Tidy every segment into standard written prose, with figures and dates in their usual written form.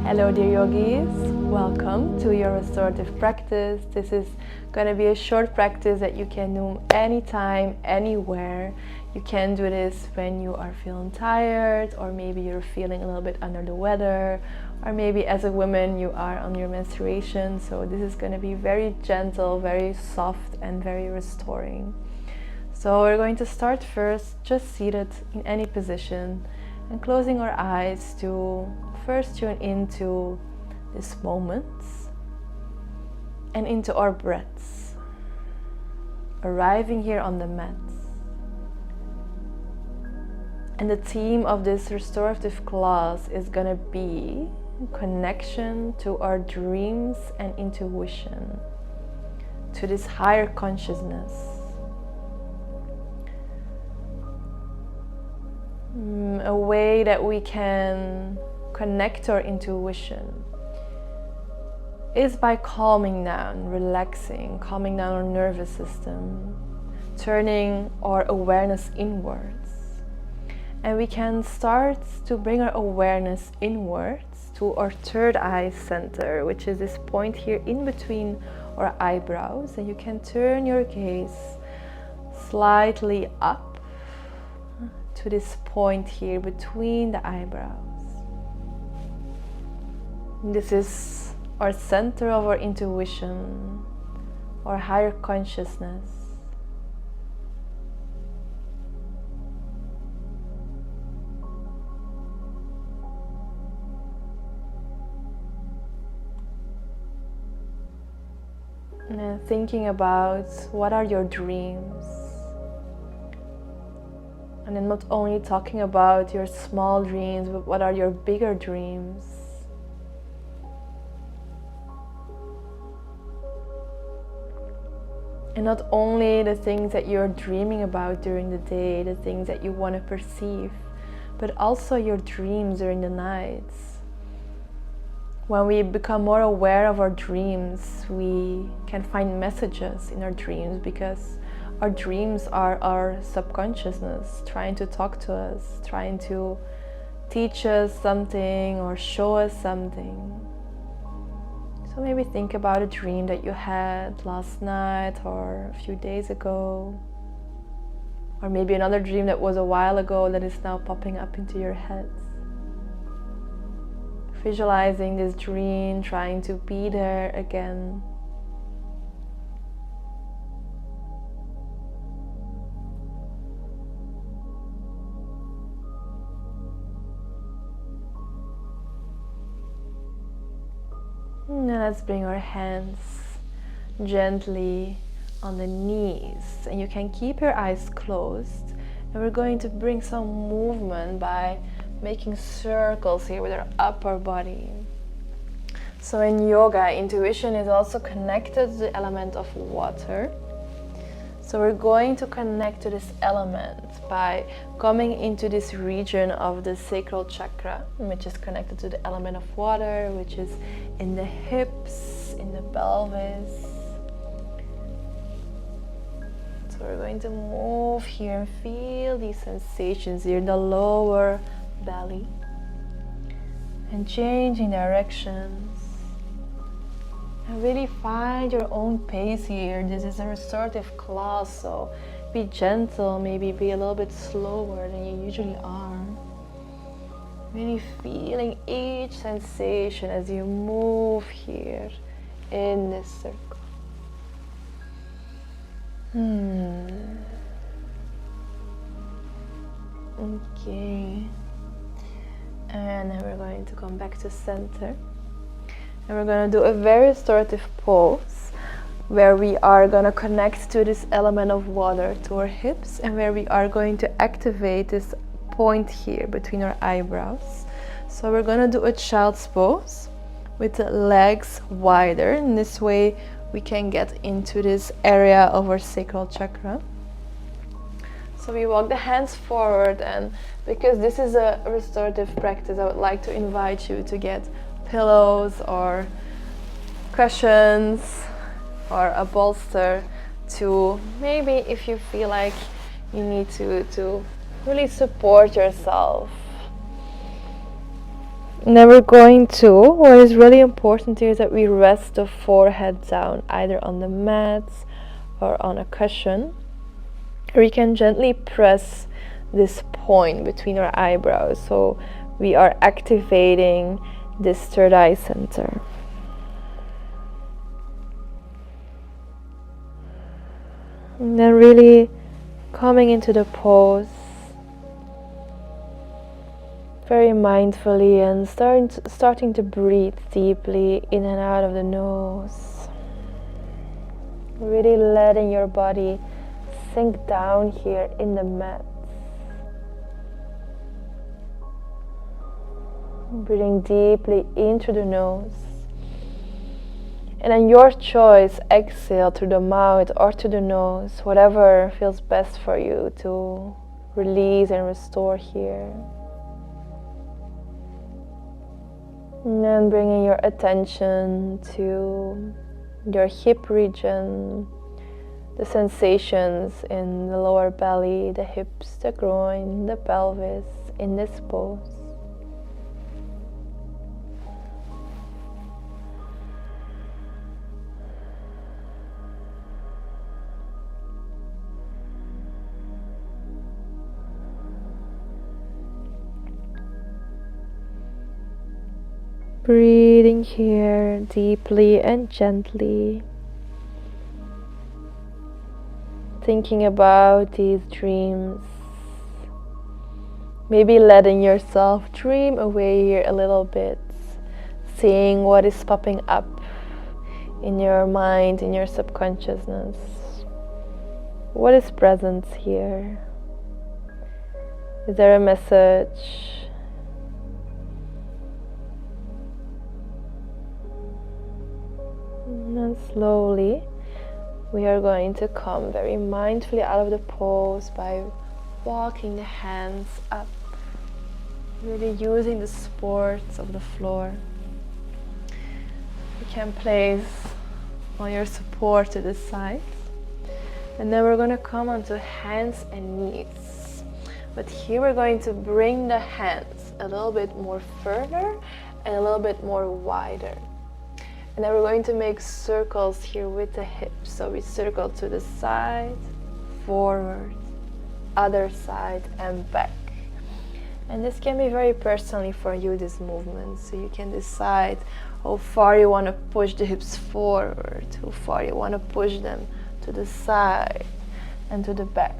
Hello dear yogis, welcome to your restorative practice. This is going to be a short practice that you can do anytime, anywhere. You can do this when you are feeling tired, or maybe you're feeling a little bit under the weather, or maybe as a woman you are on your menstruation. So this is going to be very gentle, very soft and very restoring. So we're going to start first just seated in any position and closing our eyes to first tune into this moment and into our breaths, arriving here on the mat. And the theme of this restorative class is gonna be connection to our dreams and intuition, to this higher consciousness. A way that we can connect our intuition is by calming down, relaxing, calming down our nervous system, turning our awareness inwards. And we can start to bring our awareness inwards to our third eye center, which is this point here in between our eyebrows. And you can turn your gaze slightly up to this point here between the eyebrows. This is our center of our intuition, our higher consciousness. And then thinking about what are your dreams. And then not only talking about your small dreams, but what are your bigger dreams? And not only the things that you're dreaming about during the day, the things that you want to perceive, but also your dreams during the nights. When we become more aware of our dreams, we can find messages in our dreams, because our dreams are our subconsciousness trying to talk to us, trying to teach us something or show us something. So maybe think about a dream that you had last night or a few days ago, or maybe another dream that was a while ago that is now popping up into your head. Visualizing this dream, trying to be there again. Now let's bring our hands gently on the knees, and you can keep your eyes closed, and we're going to bring some movement by making circles here with our upper body. So in yoga, intuition is also connected to the element of water. So we're going to connect to this element by coming into this region of the sacral chakra, which is connected to the element of water, which is in the hips, in the pelvis. So we're going to move here and feel these sensations here in the lower belly, and changing directions. And really find your own pace here. This is a restorative class, so be gentle, maybe be a little bit slower than you usually are. Really feeling each sensation as you move here in this circle. Okay. And then we're going to come back to center. And we're going to do a very restorative pose where we are going to connect to this element of water, to our hips, and where we are going to activate this point here between our eyebrows. So we're going to do a child's pose with the legs wider. In this way we can get into this area of our sacral chakra. So we walk the hands forward, and because this is a restorative practice, I would like to invite you to get pillows or cushions or a bolster to maybe, if you feel like you need to really support yourself. And then we're going to, what is really important here is that we rest the forehead down, either on the mats or on a cushion. Or we can gently press this point between our eyebrows, so we are activating this third eye center. And then really coming into the pose very mindfully and starting to breathe deeply in and out of the nose. Really letting your body sink down here in the mat. Breathing deeply in through the nose. And then your choice, exhale through the mouth or through the nose, whatever feels best for you to release and restore here. And then bringing your attention to your hip region, the sensations in the lower belly, the hips, the groin, the pelvis in this pose. Breathing here deeply and gently. Thinking about these dreams. Maybe letting yourself dream away here a little bit. Seeing what is popping up in your mind, in your subconsciousness. What is present here? Is there a message? And then slowly we are going to come very mindfully out of the pose by walking the hands up, really using the supports of the floor. You can place all your support to the sides, and then we're going to come onto hands and knees. But here we're going to bring the hands a little bit more further and a little bit more wider. And then we're going to make circles here with the hips. So we circle to the side, forward, other side, and back. And this can be very personally for you, this movement. So you can decide how far you want to push the hips forward, how far you want to push them to the side and to the back.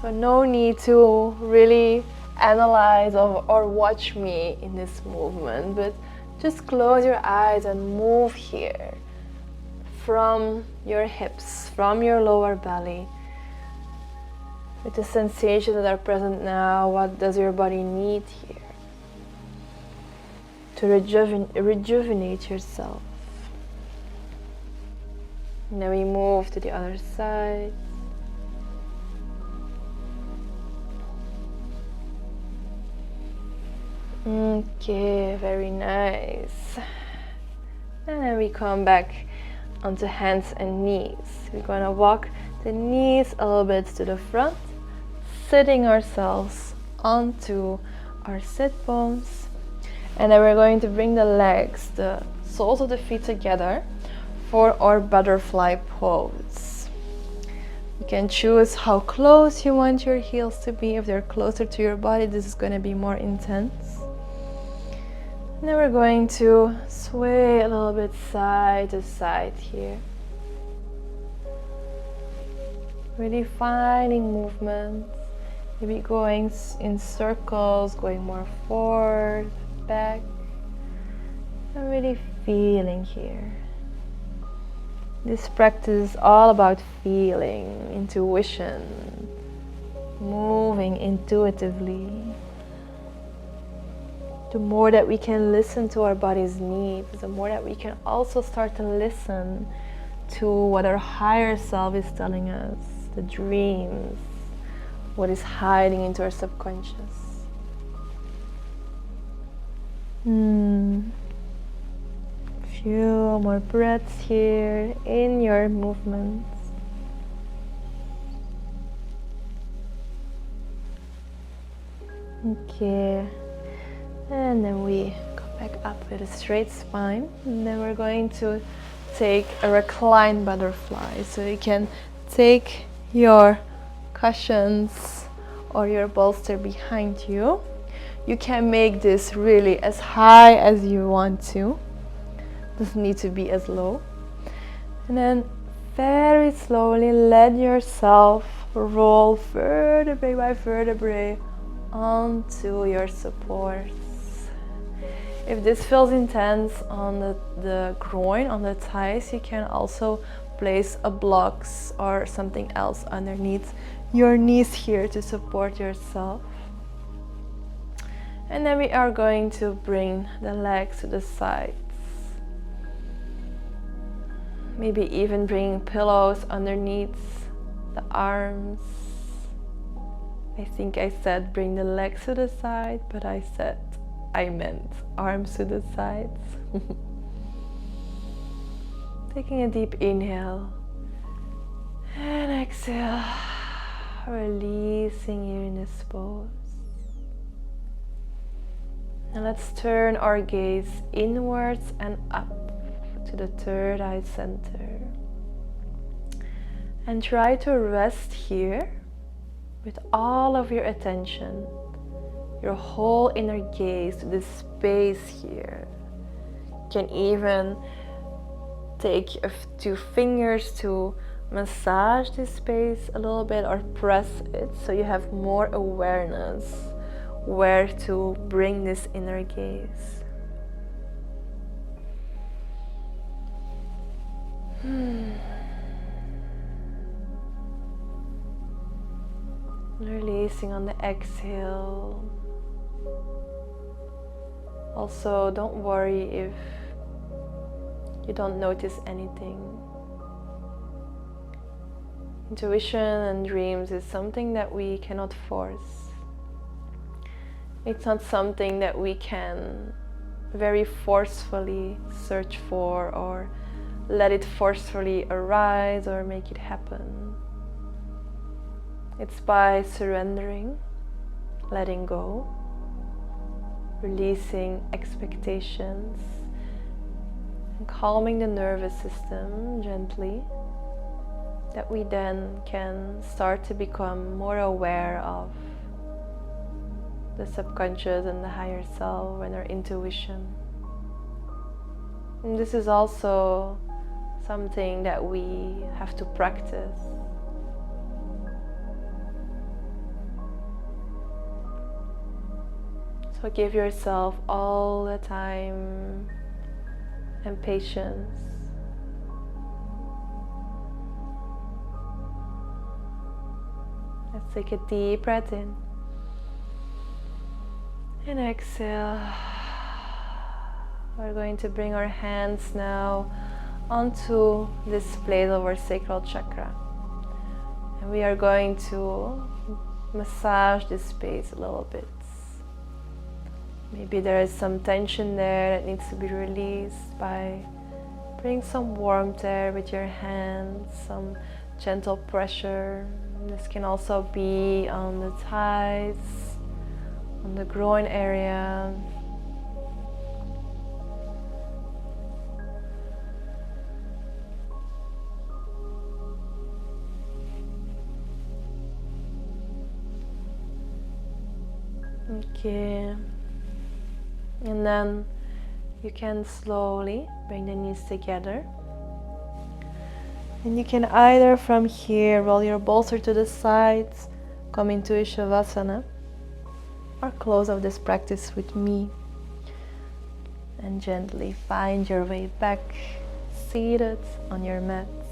So no need to really analyze or watch me in this movement, but just close your eyes and move here from your hips, from your lower belly, with the sensations that are present now. What does your body need here to rejuvenate yourself? And then we move to the other side. Okay, very nice. And then we come back onto hands and knees. We're going to walk the knees a little bit to the front, sitting ourselves onto our sit bones. And then we're going to bring the legs, the soles of the feet together for our butterfly pose. You can choose how close you want your heels to be. If they're closer to your body, this is going to be more intense. And then we're going to sway a little bit side to side here. Really finding movements, maybe going in circles, going more forward, back. And really feeling here. This practice is all about feeling, intuition, moving intuitively. The more that we can listen to our body's needs, the more that we can also start to listen to what our higher self is telling us, the dreams, what is hiding into our subconscious. Few more breaths here in your movements. Okay. And then we come back up with a straight spine. And then we're going to take a reclined butterfly. So you can take your cushions or your bolster behind you. You can make this really as high as you want to. Doesn't need to be as low. And then very slowly let yourself roll vertebrae by vertebrae onto your supports. If this feels intense on the groin, on the thighs, you can also place a blocks or something else underneath your knees here to support yourself. And then we are going to bring the legs to the sides. Maybe even bring pillows underneath the arms. I think I said bring the legs to the side, but I meant arms to the sides. Taking a deep inhale and exhale, releasing here in this pose. And let's turn our gaze inwards and up to the third eye center. And try to rest here with all of your attention, your whole inner gaze to this space here. You can even take two fingers to massage this space a little bit or press it so you have more awareness where to bring this inner gaze. Releasing on the exhale. Also, don't worry if you don't notice anything. Intuition and dreams is something that we cannot force. It's not something that we can very forcefully search for or let it forcefully arise or make it happen. It's by surrendering, letting go, releasing expectations, and calming the nervous system gently, that we then can start to become more aware of the subconscious and the higher self and our intuition. And this is also something that we have to practice. So give yourself all the time and patience. Let's take a deep breath in and exhale. We're going to bring our hands now onto this place of our sacral chakra, and we are going to massage this space a little bit. Maybe there is some tension there that needs to be released by bringing some warmth there with your hands, some gentle pressure. This can also be on the thighs, on the groin area. Okay. And then you can slowly bring the knees together. And you can either from here roll your bolster to the sides, come into a Shavasana, or close out this practice with me. And gently find your way back, seated on your mats.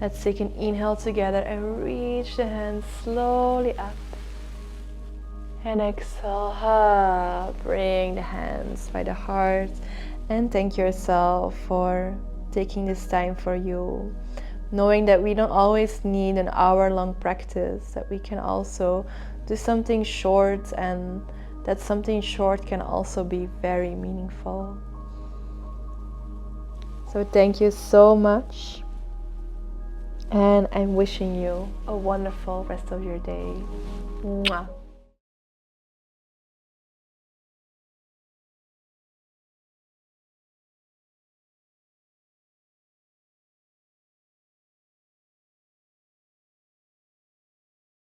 Let's take an inhale together and reach the hands slowly up. And exhale, bring the hands by the heart and thank yourself for taking this time for you. Knowing that we don't always need an hour-long practice, that we can also do something short, and that something short can also be very meaningful. So thank you so much, and I'm wishing you a wonderful rest of your day. Mwah.